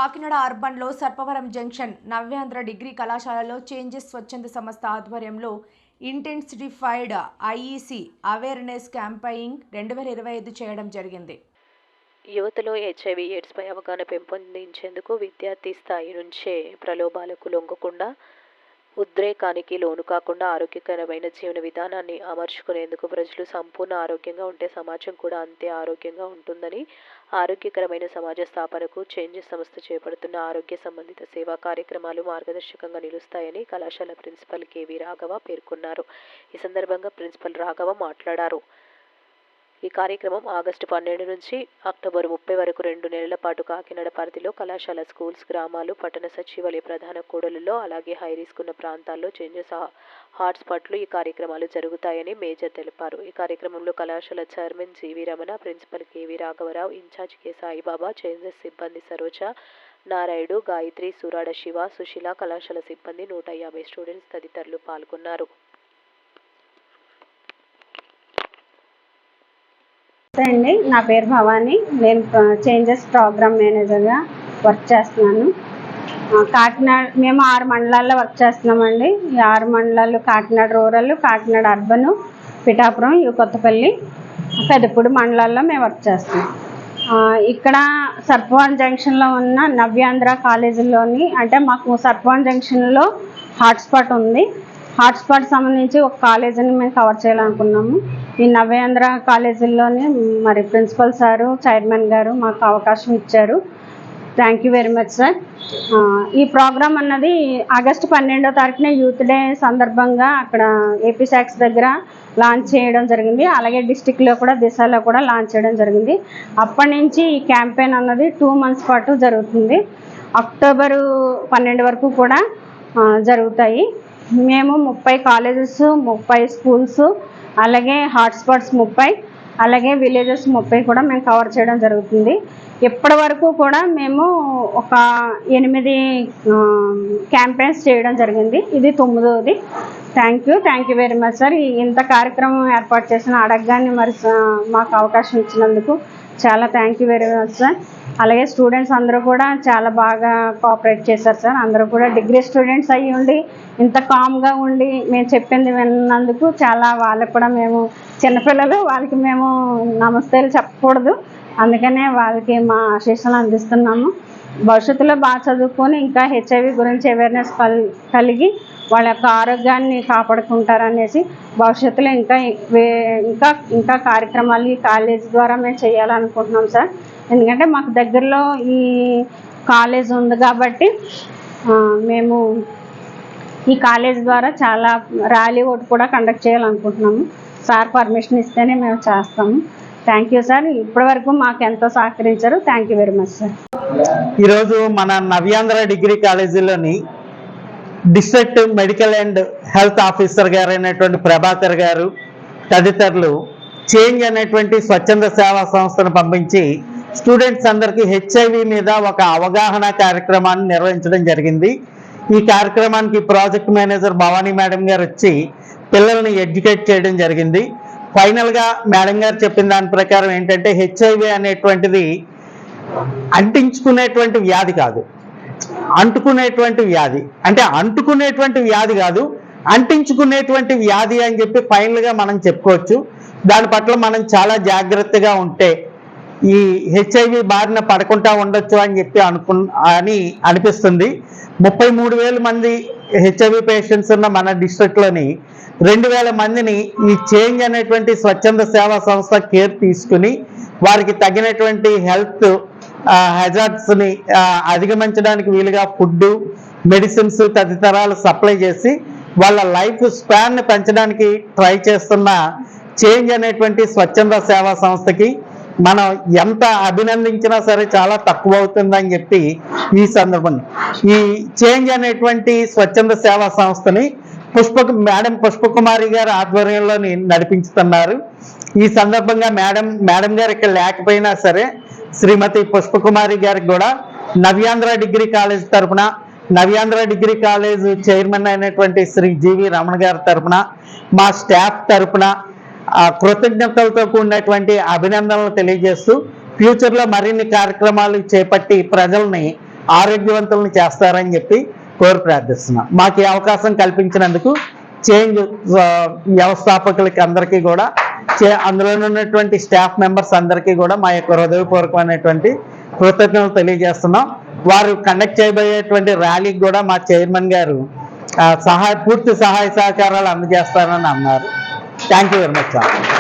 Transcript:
కాకినాడ అర్బన్లో సర్పవరం జంక్షన్ నవ్యాంధ్ర డిగ్రీ కళాశాలలో చేంజెస్ స్వచ్ఛంద సంస్థ ఆధ్వర్యంలో ఇంటెన్సిఫైడ్ ఐఈసీ అవేర్నెస్ క్యాంపెయిన్ 2025 చేయడం జరిగింది. యువతలో హెచ్ఐవి ఎయిడ్స్పై అవగాహన పెంపొందించేందుకు విద్యార్థి స్థాయి నుంచే ప్రలోభాలకు లొంగకుండా ఉద్రేకానికి లోను కాకుండా ఆరోగ్యకరమైన జీవన విధానాన్ని అమర్చుకునేందుకు ప్రజలు సంపూర్ణ ఆరోగ్యంగా ఉంటే సమాజం కూడా అంతే ఆరోగ్యంగా ఉంటుందని, ఆరోగ్యకరమైన సమాజ స్థాపనకు చేంజెస్ సంస్థ చేపడుతున్న ఆరోగ్య సంబంధిత సేవా కార్యక్రమాలు మార్గదర్శకంగా నిలుస్తాయని కళాశాల ప్రిన్సిపల్ కేవీ రాఘవ పేర్కొన్నారు. ఈ సందర్భంగా ప్రిన్సిపల్ రాఘవ మాట్లాడారు. ఈ కార్యక్రమం ఆగస్టు 12 నుంచి అక్టోబర్ 30 వరకు 2 నెలల పాటు కాకినాడ పరిధిలో కళాశాల, స్కూల్స్, గ్రామాలు, పట్టణ సచివాలయ ప్రధాన కూడళ్లలో అలాగే హై రిస్క్ ఉన్న ప్రాంతాల్లో చేంజెస్ హాట్స్పాట్లు ఈ కార్యక్రమాలు జరుగుతాయని మేజర్ తెలిపారు. ఈ కార్యక్రమంలో కళాశాల చైర్మన్ జీవి రమణ, ప్రిన్సిపల్ కేవీ రాఘవరావు, ఇన్ఛార్జ్ కె సాయిబాబా, చేంజెస్ సిబ్బంది సరోజ, నారాయుడు, గాయత్రి, సురాడ శివ, సుశీల, కళాశాల సిబ్బంది, 150 స్టూడెంట్స్ తదితరులు పాల్గొన్నారు. అండి, నా పేరు భవానీ. నేను చేంజెస్ ప్రోగ్రామ్ మేనేజర్గా వర్క్ చేస్తున్నాను. కాకినాడ మేము 6 మండలాల్లో వర్క్ చేస్తున్నామండి. ఈ 6 మండలాలు కాకినాడ రూరల్, కాకినాడ అర్బన్, పిఠాపురం, కొత్తపల్లి, పెదపూడి మండలాల్లో మేము వర్క్ చేస్తున్నాం. ఇక్కడ సర్పవరం జంక్షన్లో ఉన్న నవ్యాంధ్ర కాలేజీలోని అంటే మాకు సర్పవరం జంక్షన్లో హాట్స్పాట్ ఉంది. హాట్స్పాట్ సంబంధించి ఒక కాలేజీని మేము కవర్ చేయాలనుకున్నాము. ఈ నవ్యాంధ్ర కాలేజీల్లోని మరి ప్రిన్సిపల్ సారు, చైర్మన్ గారు మాకు అవకాశం ఇచ్చారు. Thank you very much sir. ఈ ప్రోగ్రామ్ అన్నది ఆగస్టు 12వ తారీఖున యూత్ డే సందర్భంగా అక్కడ ఏపీ శాక్స్ దగ్గర లాంచ్ చేయడం జరిగింది. అలాగే డిస్టిక్లో కూడా, దిశలో కూడా లాంచ్ చేయడం జరిగింది. అప్పటి నుంచి ఈ క్యాంపెయిన్ అన్నది 2 months పాటు జరుగుతుంది. అక్టోబరు 12 వరకు కూడా జరుగుతాయి. మేము 30 కాలేజెస్, 30 స్కూల్స్, అలాగే హాట్స్పాట్స్ 30, అలాగే విలేజెస్ 30 కూడా మేము కవర్ చేయడం జరుగుతుంది. ఇప్పటి వరకు కూడా మేము ఒక 8 క్యాంపెయిన్స్ చేయడం జరిగింది. ఇది 9వది. Thank you very much sir. ఇంత కార్యక్రమం ఏర్పాటు చేసిన అడగగానే మరి మాకు అవకాశం ఇచ్చినందుకు చాలా thank you very much sir. అలాగే స్టూడెంట్స్ అందరూ కూడా చాలా బాగా కోఆపరేట్ చేశారు సార్. అందరూ కూడా డిగ్రీ స్టూడెంట్స్ అయ్యి ఉండి ఇంత కామ్గా ఉండి మేము చెప్పింది విన్నందుకు చాలా, వాళ్ళకి కూడా మేము చిన్నపిల్లలు, వాళ్ళకి మేము నమస్తేలు చెప్పకూడదు, అందుకనే వాళ్ళకి మా ఆశీస్సులు అందిస్తున్నాము. భవిష్యత్తులో బాగా చదువుకొని ఇంకా హెచ్ఐవి గురించి అవేర్నెస్ కలిగి వాళ్ళ యొక్క ఆరోగ్యాన్ని కాపాడుకుంటారనేసి భవిష్యత్తులో ఇంకా కార్యక్రమాలు ఈ కాలేజ్ ద్వారా మేము చేయాలనుకుంటున్నాం సార్. ఎందుకంటే మాకు దగ్గరలో ఈ కాలేజ్ ఉంది కాబట్టి మేము ఈ కాలేజ్ ద్వారా చాలా ర్యాలీ ఒకటి కూడా కండక్ట్ చేయాలనుకుంటున్నాము. సార్ పర్మిషన్ ఇస్తేనే మేము చేస్తాము. Thank you sir. ఇప్పటి వరకు మాకు ఎంతో సహకరించారు. Thank you very much sir. ఈరోజు మన నవ్యాంధ్ర డిగ్రీ కాలేజీలోని district medical and health officer గారు అయినటువంటి ప్రభాకర్ గారు తదితరులు చేంజ్ అనేటువంటి స్వచ్ఛంద సేవా సంస్థను పంపించి స్టూడెంట్స్ అందరికీ హెచ్ఐవి మీద ఒక అవగాహన కార్యక్రమాన్ని నిర్వహించడం జరిగింది. ఈ కార్యక్రమానికి ప్రాజెక్ట్ మేనేజర్ భవానీ మేడం గారు వచ్చి పిల్లల్ని ఎడ్యుకేట్ చేయడం జరిగింది. ఫైనల్గా మేడం గారు చెప్పిన దాని ప్రకారం ఏంటంటే హెచ్ఐవి అనేటువంటిది అంటించుకునేటువంటి వ్యాధి కాదు, అంటుకునేటువంటి వ్యాధి. అంటే అంటుకునేటువంటి వ్యాధి కాదు, అంటించుకునేటువంటి వ్యాధి అని చెప్పి ఫైనల్గా మనం చెప్పుకోవచ్చు. దాని పట్ల మనం చాలా జాగ్రత్తగా ఉంటే ఈ హెచ్ఐవి బారిన పడకుండా ఉండొచ్చు అని చెప్పి అనిపిస్తుంది. 33,000 మంది హెచ్ఐవి పేషెంట్స్ ఉన్న మన డిస్ట్రిక్ట్లోని 2,000 మందిని ఈ చేంజ్ అనేటువంటి స్వచ్ఛంద సేవా సంస్థ కేర్ తీసుకుని వారికి తగినటువంటి హెల్త్ హెజార్డ్స్ని అధిగమించడానికి వీలుగా ఫుడ్, మెడిసిన్స్ తదితరాలు సప్లై చేసి వాళ్ళ లైఫ్ స్పాన్ని పెంచడానికి ట్రై చేస్తున్న చేంజ్ అనేటువంటి స్వచ్ఛంద సేవా సంస్థకి మనం ఎంత అభినందించినా సరే చాలా తక్కువ అవుతుందని చెప్పి ఈ సందర్భంగా ఈ చేంజ్ అనేటువంటి స్వచ్ఛంద సేవా సంస్థని మేడం పుష్పకుమారి గారి ఆధ్వర్యంలో నడిపించుతున్నారు. ఈ సందర్భంగా మేడం గారు ఇక్కడ లేకపోయినా సరే శ్రీమతి పుష్పకుమారి గారికి కూడా నవ్యాంధ్ర డిగ్రీ కాలేజ్ తరఫున, నవ్యాంధ్ర డిగ్రీ కాలేజ్ చైర్మన్ అయినటువంటి శ్రీ జీవి రమణ గారి తరఫున, మా స్టాఫ్ తరఫున కృతజ్ఞతలతో కూడినటువంటి అభినందనలు తెలియజేస్తూ ఫ్యూచర్లో మరిన్ని కార్యక్రమాలు చేపట్టి ప్రజల్ని ఆరోగ్యవంతులను చేస్తారని చెప్పి కోరి ప్రార్థిస్తున్నాం. మాకు ఈ అవకాశం కల్పించినందుకు చేంజ్ వ్యవస్థాపకులకి అందరికీ కూడా అందులో ఉన్నటువంటి స్టాఫ్ మెంబర్స్ అందరికీ కూడా మా యొక్క హృదయపూర్వకమైనటువంటి కృతజ్ఞతలు తెలియజేస్తున్నాం. వారు కండక్ట్ చేయబోయేటువంటి ర్యాలీకి కూడా మా చైర్మన్ గారు పూర్తి సహాయ సహకారాలు అందజేస్తారని అన్నారు. Thank you very much.